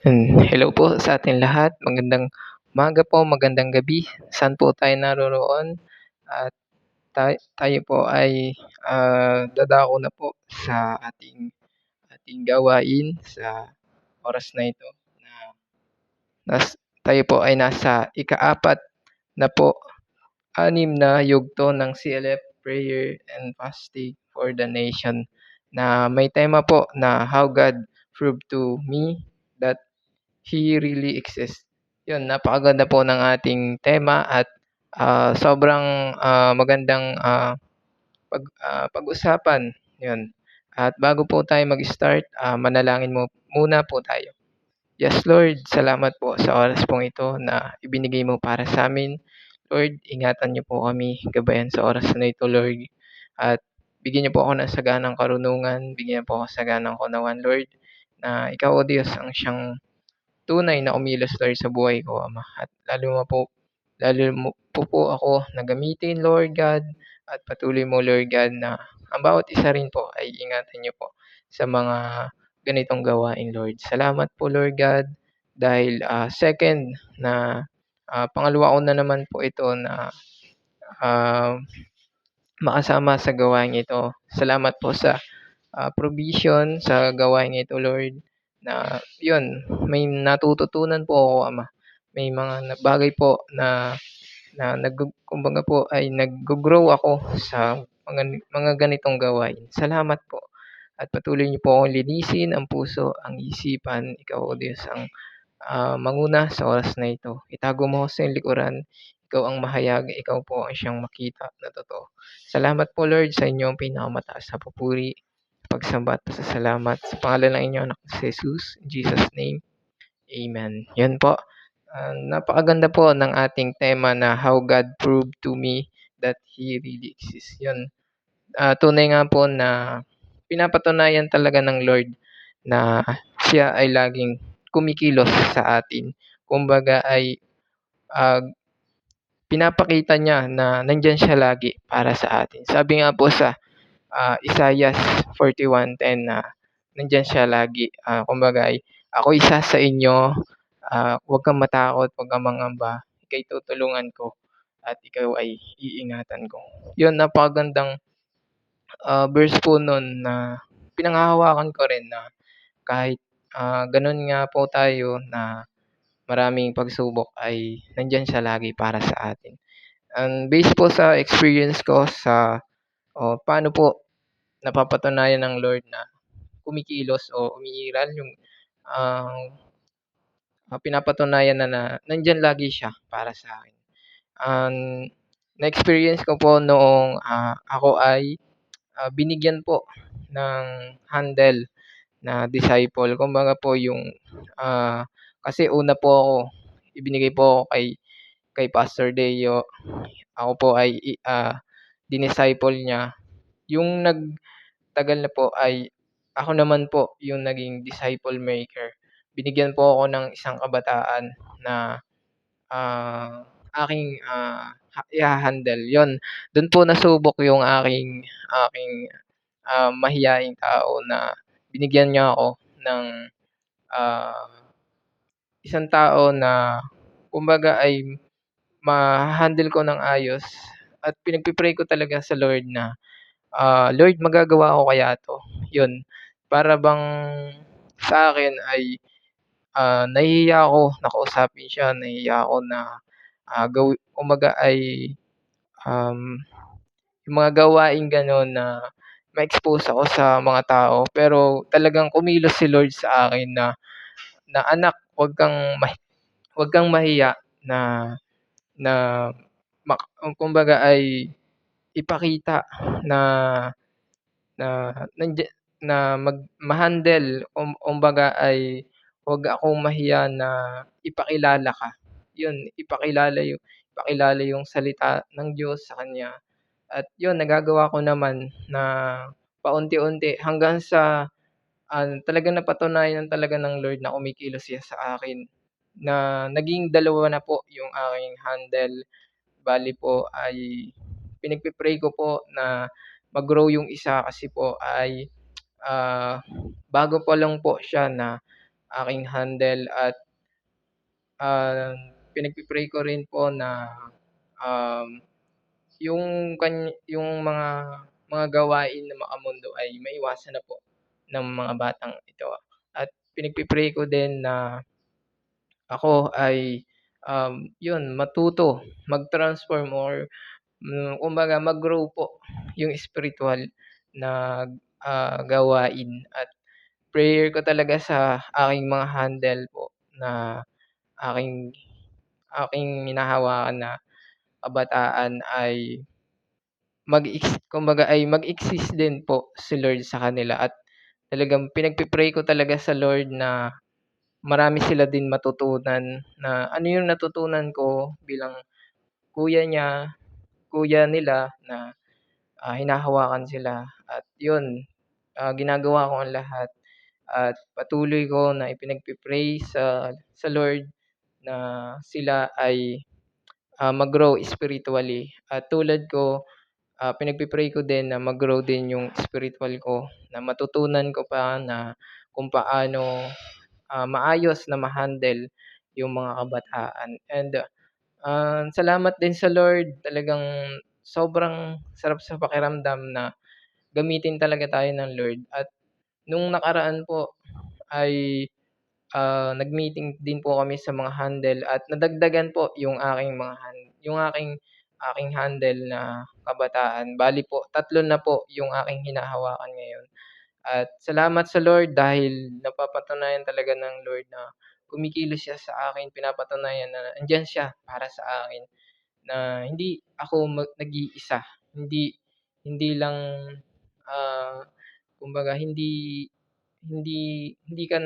Hello po sa ating lahat. Magandang umaga po, magandang gabi. Saan po tayo naroroon at tayo po ay, dadako na po sa ating ating gawain sa oras na ito na tayo po ay nasa ika-4 na po, 6 na yugto ng CLF Prayer and Fasting for the Nation na may tema po na How God Proved to Me that He really exists. 'Yun, napakaganda po ng ating tema at, sobrang, magandang, pag-usapan, 'yun. At bago po tayo mag-start, manalangin muna po tayo. Yes, Lord, salamat po sa oras pong ito na ibinigay mo para sa'min. Lord, ingatan niyo po kami, gabayan sa oras na ito, Lord, at bigyan niyo po ako ng saganang karunungan, bigyan niyo po ako saganang kaunawaan, Lord, na ikaw, O Diyos, ang siyang tunay na kumilos, Lord, sa buhay ko, Ama, at lalo mo po ako na gamitin, Lord God, at patuloy mo, Lord God, na ang bawat isa rin po ay ingatan niyo po sa mga ganitong gawain, Lord. Salamat po, Lord God, dahil, second na, pangalawa ko na naman po ito na, ah, makasama sa gawaing ito. Salamat po sa provision sa gawaing ito, Lord, na 'yun, may natututunan po ako, Ama. May mga bagay po na na kumbaga po ay naggo-grow ako sa mga ganitong gawain. Salamat po at patuloy niyo po akong linisin ang puso, ang isipan. Ikaw, O Diyos, ang manguna sa oras na ito. Itago mo ako sa iyong likuran. Ikaw ang mahayag, ikaw po ang siyang makita na totoo. Salamat po, Lord, sa inyong pinakamataas na papuri, pagsamba at pasasalamat sa pangalan ng inyong anak na si Jesus. In Jesus' name, Amen. Yan po. Napakaganda po ng ating tema na How God Proved to Me that He Really Exists. Yun. Tunay nga po na pinapatunayan talaga ng Lord na siya ay laging kumikilos sa atin. Kumbaga ay ah, pinapakita niya na nandiyan siya lagi para sa atin. Sabi nga po sa Isaiah 41:10 na nandiyan siya lagi. Kumbaga ay ako isa sa inyo, huwag kang matakot, huwag kang mangamba, ika'y tutulungan ko at ikaw ay iingatan ko. Yun, napakagandang verse po nun na pinanghahawakan ko rin na kahit ganun nga po tayo na maraming pagsubok ay nandiyan siya lagi para sa atin. And based po sa experience ko sa paano po napapatunayan ng Lord na kumikilos o umiiral yung ang pinapatunayan na nandiyan lagi siya para sa akin. Ang na-experience ko po noong, ako ay, binigyan po ng handle na disciple. Kumbaga po yung, kasi una po ako ibinigay po ako kay Pastor Deo. Ako po ay dinisciple niya. Yung nagtagal na po ay ako naman po yung naging disciple maker. Binigyan po ako ng isang kabataan na, aking, iha-handle. 'Yun, dun po nasubok yung aking, mahiyaing tao na binigyan niya ako ng, ah, isang tao na kumbaga ay maha-handle ko ng ayos at pinagpe-pray ko talaga sa Lord na, "Lord, magagawa ko kaya 'to?" 'Yun, para bang sa akin ay, nahihiya ako na kausapin siya, nahihiya ako na, kumbaga ay, um, yung mga gawaing gano'n na ma-expose ako sa mga tao. Pero talagang kumilos si Lord sa akin na, "Anak, huwag kang mahiya na na kumbaga ay ipakita na na nandiya na ma-handle kumbaga ay huwag akong mahiya na ipakilala ka." 'Yun, ipakilala yung salita ng Diyos sa kanya at 'yun nagagawa ko naman na paunti-unti hanggang sa, talagang napatunayan talaga ng Lord na kumikilos siya sa akin na naging dalawa na po yung aking handle. Bale po ay pinagpe-pray ko po na mag-grow yung isa kasi po ay, bago pa lang po siya na, aking handle at, ah, pinagpe-pray ko rin po na, um, yung mga gawain na makamundo ay maiwasan na po ng mga batang ito. At pinagpe-pray ko din na ako ay, yun matuto mag-transform or kumbaga mag-grow po yung spiritual na, gawain at prayer ko talaga sa aking mga handle po na aking aking hinahawakan na kabataan ay kumbaga ay mag-exist din po si Lord sa kanila at talagang pinagpe-pray ko talaga sa Lord na marami sila din matutunan na ano yung natutunan ko bilang kuya kuya nila na, hinahawakan sila at yun, ginagawa ko ang lahat at patuloy ko na ipinagpe-pray sa Lord na sila ay, mag-grow spiritually at tulad ko, pinagpe-pray ko din na mag-grow din yung spiritual ko na matutunan ko pa na kung paano, maayos na ma-handle yung mga kabataan and, salamat din sa Lord talagang sobrang sarap sa pakiramdam na gamitin talaga tayo ng Lord at nung nakaraan po ay, nag-meeting din po kami sa mga handle at nadagdagan po yung aking handle na kabataan. Bale po 3 na po yung aking hinahawakan ngayon. At salamat sa Lord dahil napapatunayan talaga ng Lord na kumikilos siya sa akin, pinapatunayan na andiyan siya para sa akin, na hindi ako nag-iisa, hindi hindi lang, ah, kumbaga hindi hindi ka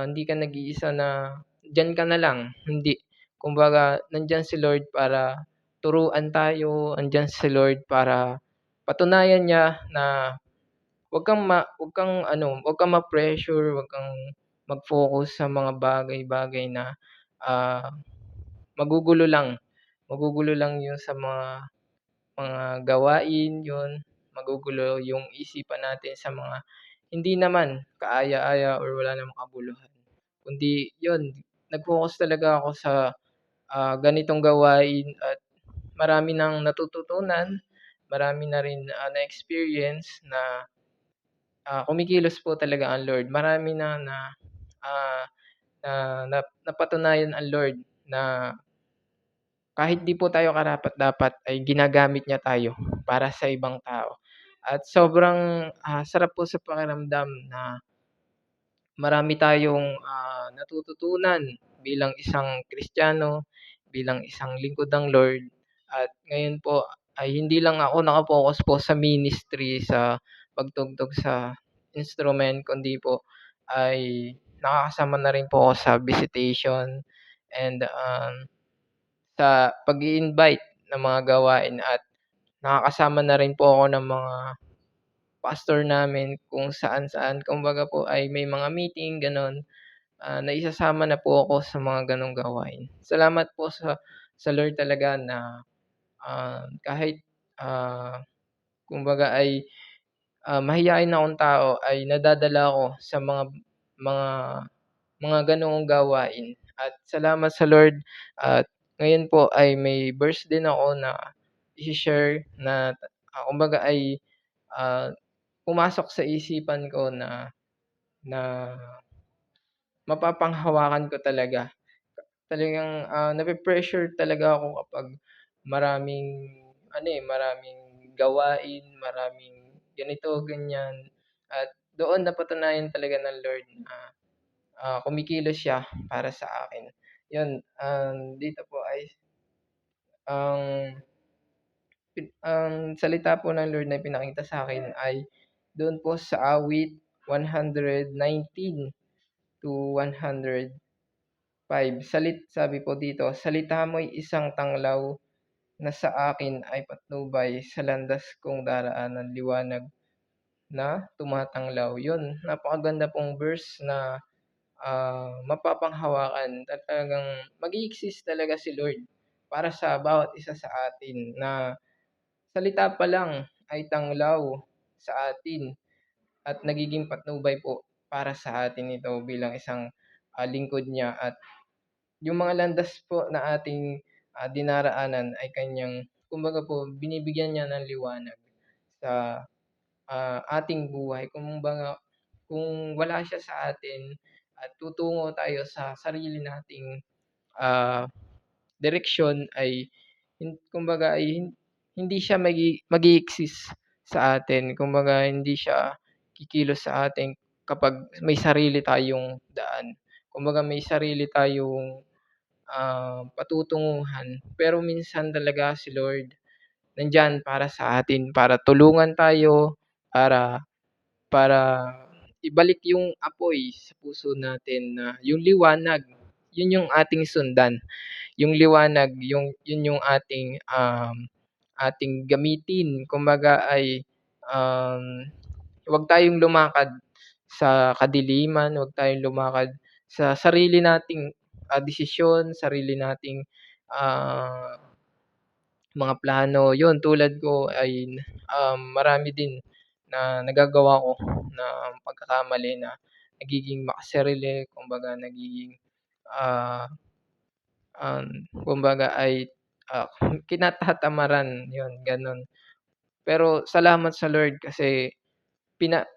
hindi ka nag-iisa na diyan ka na lang, hindi. Kumbaga nandiyan si Lord para turuan tayo, andiyan si Lord para patunayan niya na wag kang ma-pressure, wag kang mag-focus sa mga bagay-bagay na, ah, magugulo lang. Magugulo lang 'yun sa mga gawain, 'yun. Magugulo yung isipan natin sa mga hindi naman kaaya-aya or wala namang kabuluhan. Kundi 'yun, nag-focus talaga ako sa, ganitong gawain at marami ng natututunan, marami na rin, na-experience na kumikilos po talaga ang Lord. Marami ah, na napatunayan ang Lord na kahit 'di po tayo karapat-dapat ay ginagamit niya tayo para sa ibang tao. At sobrang, sarap po sa pakiramdam na marami tayong, natututunan bilang isang Kristiyano, bilang isang lingkod ng Lord. At ngayon po ay hindi lang ako naka-focus po sa ministry, sa pagtugtog sa instrument, kundi po ay nakakasama na rin po ako sa visitation and, sa pag-i-invite ng mga gawain at nakakasama na rin po ako ng mga pastor namin kung saan-saan. Kumbaga po ay may mga meeting gano'n, naisasama na po ako sa mga gano'ng gawain. Salamat po sa Lord talaga na, kahit, kumbaga ay, mahiyain akong tao ay nadadala ako sa mga ganoong gawain. At salamat sa Lord at ngayon po ay may verse din ako na ishi-share na, kumbaga ay, ah, pumasok sa isipan ko na na mapapanghawakan ko talaga. Talagang, nape-pressure talaga ako kapag maraming maraming gawain, maraming ganito, ganyan. At doon napatunayan talaga ng Lord na, kumikilos siya para sa akin. 'Yun, dito po ay ang ang salita po ng Lord na ipinakita sa'kin ay doon po sa awit 119 to 105. Sabi po dito, "Salita mo'y isang tanglaw na sa akin ay patnubay sa landas kong daraanan, liwanag na tumatanglaw." 'Yun, napakaganda pong verse na, mapapanghawakan at talagang mag-i-exist talaga si Lord para sa bawat isa sa atin na salita pa lang ay tanglaw sa atin at nagiging patnubay po. para sa atin ito bilang isang, lingkod niya at yung mga landas po na ating, dinaraanan ay kanyang kumbaga po binibigyan niya ng liwanag sa, ating buhay. Kumbaga kung wala siya sa atin at tutungo tayo sa sarili nating, ah, direksyon ay kumbaga ay hindi siya mag-e-exist sa atin. Kumbaga hindi siya kikilos sa atin kapag may sarili tayong daan. Kumbaga may sarili tayong, patutunguhan. Pero minsan talaga si Lord nandiyan para sa atin, para tulungan tayo, para para ibalik yung apoy sa puso natin na yung liwanag, yun yung ating sundan. Yung liwanag yun yung ating gamitin. Kumbaga ay, huwag tayong lumakad sa kadiliman, huwag tayong lumakad sa sarili nating, desisyon, sarili nating, ah, mga plano. Yun tulad ko ay, marami din na nagagawa ko na pagkakamali na nagiging makasarili, kumbaga nagiging, ah kumbaga ay, kinatatatamaran, 'yun gano'n. Pero salamat sa Lord kasi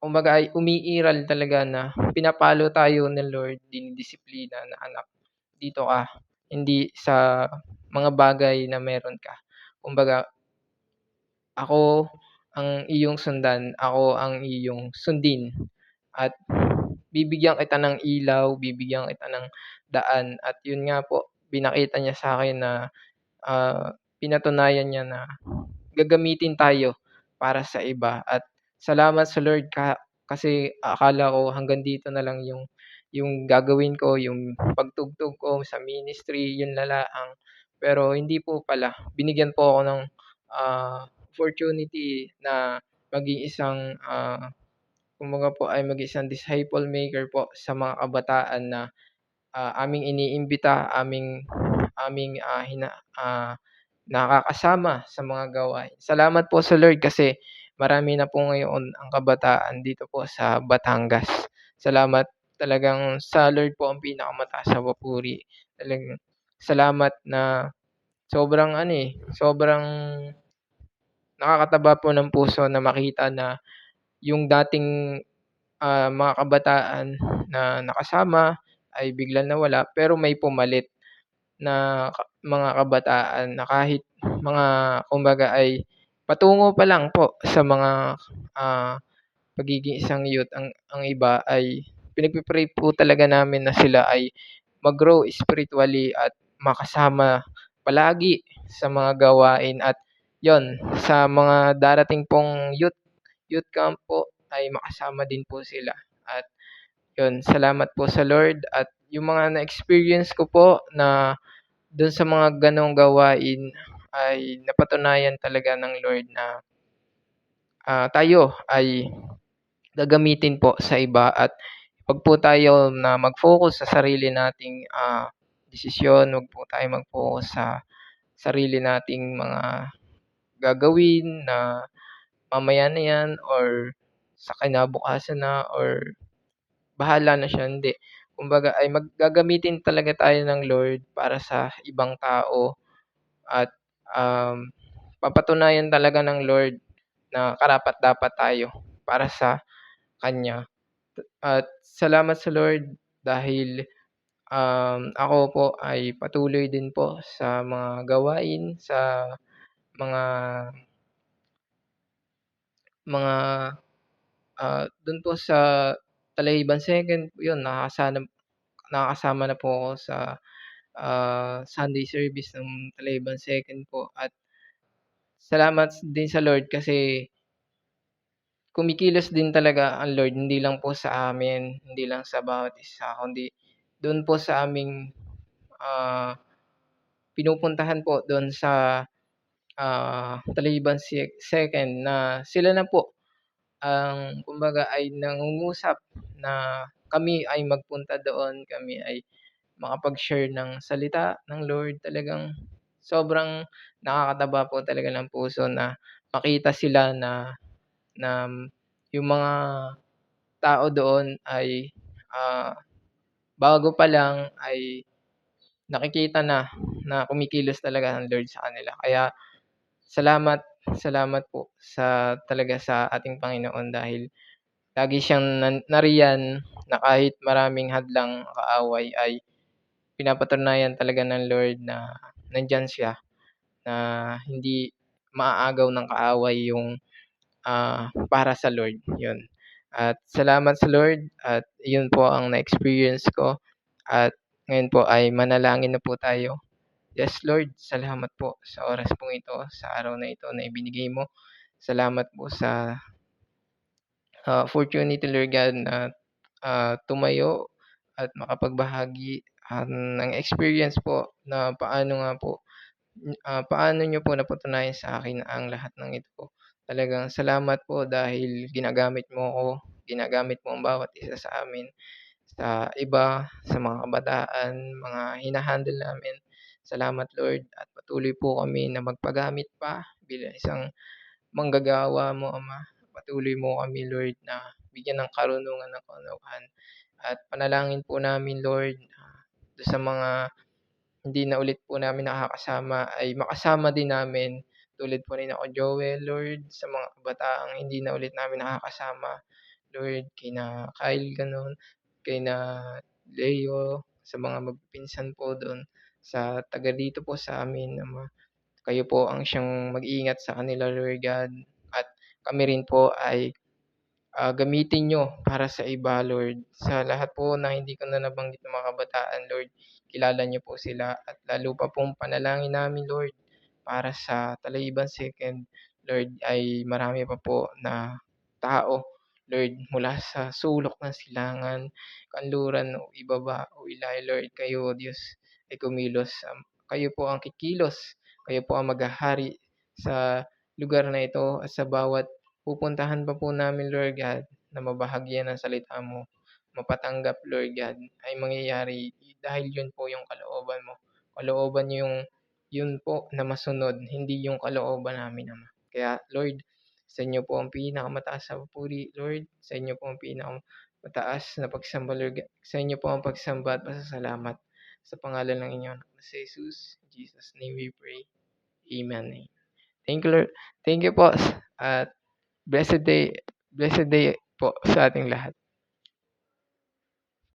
kumbaga ay umiiral talaga na pinapalo tayo ng Lord, dinidisiplina na, "Anak, dito ka, hindi sa mga bagay na meron ka." Kumbaga, "Ako ang iyong sundan, ako ang iyong sundin at bibigyan kita ng ilaw, bibigyan kita ng daan." At 'yun nga po, pinakita niya sa'kin na pinatunayan niya na gagamitin tayo para sa iba at salamat sa Lord kasi akala ko hanggang dito na lang yung gagawin ko, yung pagtugtog ko sa ministry, yun na lang. Pero hindi po pala, binigyan po ako ng, opportunity na maging isang, kumbaga po ay maging isang disciple maker po sa mga kabataan na aming iniimbita, aming, nakakasama sa mga gawain. Salamat po sa Lord kasi marami na po ngayon ang kabataan dito po sa Batangas. Salamat talagang sa Lord po ang pinakamataas na papuri. Talagang salamat na sobrang ano, sobrang nakakataba po ng puso na makita na yung dating, mga kabataan na nakasama ay biglang nawala pero may pumalit na mga kabataan na kahit mga kumbaga ay patungo pa lang po sa mga, pagiging isang youth ang iba ay pinagpe-pray po talaga namin na sila ay mag-grow spiritually at makasama palagi sa mga gawain at yon sa mga darating pong youth camp po ay makasama din po sila at yon salamat po sa Lord at yung mga na-experience ko po na dun sa mga gano'ng gawain ay napatunayan talaga ng Lord na, tayo ay gagamitin po sa iba at 'wag po tayo na mag-focus sa sarili nating, desisyon, 'wag po tayong mag-focus sa sarili nating mga gagawin na mamaya na 'yan or sa kinabukasan na or bahala na siya, hindi. Kumbaga ay gagamitin talaga tayo ng Lord para sa ibang tao at, papatunayan talaga ng Lord na karapat-dapat tayo para sa Kanya. At salamat sa Lord dahil, ako po ay patuloy din po sa mga gawain, sa mga mga, dun po sa Talayban Second, yun nakakasama na po ako sa, Sunday service ng Talayban Second po at salamat din sa Lord kasi kumikilos din talaga ang Lord hindi lang po sa amin, hindi lang sa bawat isa kundi dun po sa aming, ah, pinupuntahan po dun sa, Talayban Second na sila na po ang kumbaga ay nangungusap na kami ay magpunta doon, kami ay makapag-share ng salita ng Lord. Talagang sobrang nakakataba po talaga ng puso na makita sila na yung mga tao doon ay, ah, bago pa lang ay nakikita na kumikilos talaga ang Lord sa kanila. Kaya salamat, salamat po talaga sa ating Panginoon dahil lagi siyang nariyan na kahit maraming hadlang, kaaway ay pinapatunayan talaga ng Lord na nandiyan siya, na hindi maaagaw ng kaaway yung, para sa Lord, yun. At salamat sa Lord at yun po ang na-experience ko at ngayon po ay manalangin na po tayo. Yes, Lord, salamat po sa oras pong ito, sa araw na ito na ibinigay mo. Salamat po sa, opportunity, Lord God, na, tumayo at makapagbahagi, ng experience po na paano niyo po napatunayan sa akin ang lahat ng ito. Talagang salamat po dahil ginagamit mo ang bawat isa sa amin, sa iba, sa mga kabataan, mga hina-handle namin. Salamat, Lord, at patuloy po kami na magpagamit pa bilang isang manggagawa mo, Ama. Patuloy mo kami, Lord, na bigyan ng karunungan ng kaunawaan at panalangin po namin, Lord, do'n sa mga hindi na ulit po namin nakakasama ay makasama din namin. Tulad po ni na Joel, Lord, sa mga kabataang hindi na ulit namin nakakasama. Lord, kina Kyle gano'n, kina Leo, sa mga magpipinsan po do'n, sa taga dito po sa amin, Ama. Kayo po ang siyang mag-iingat sa kanila, Lord God, at kami rin po ay, gamitin niyo para sa iba, Lord. Sa lahat po na hindi ko na nabanggit na mga kabataan, Lord, kilala niyo po sila at lalo pa pong panalangin namin, Lord, para sa Talaiban Second, Lord, ay marami pa po na tao, Lord, mula sa sulok ng silangan, kanluran o ibaba o ilalim, Lord, kayo, O Diyos, ay kumilos. Kayo po ang kikilos, kayo po ang maghahari sa lugar na ito at sa bawat pupuntahan pa po namin, Lord God, na mabahagyan ng salita mo, mapatanggap, Lord God, ay mangyayari dahil yun po yung kalooban mo. Kalooban niyo yung yun po na masunod, hindi yung kalooban namin, Ama. Kaya Lord, sa inyo po ang pinakamataas na papuri, Lord. Sa inyo po ang pinakamataas na pagsamba, Lord God. Sa inyo po ang pagsamba at pasasalamat sa pangalan ng inyong anak na si Jesus. In Jesus' name we pray. Amen. Thank you, Lord. Thank you po at blessed day po sa ating lahat.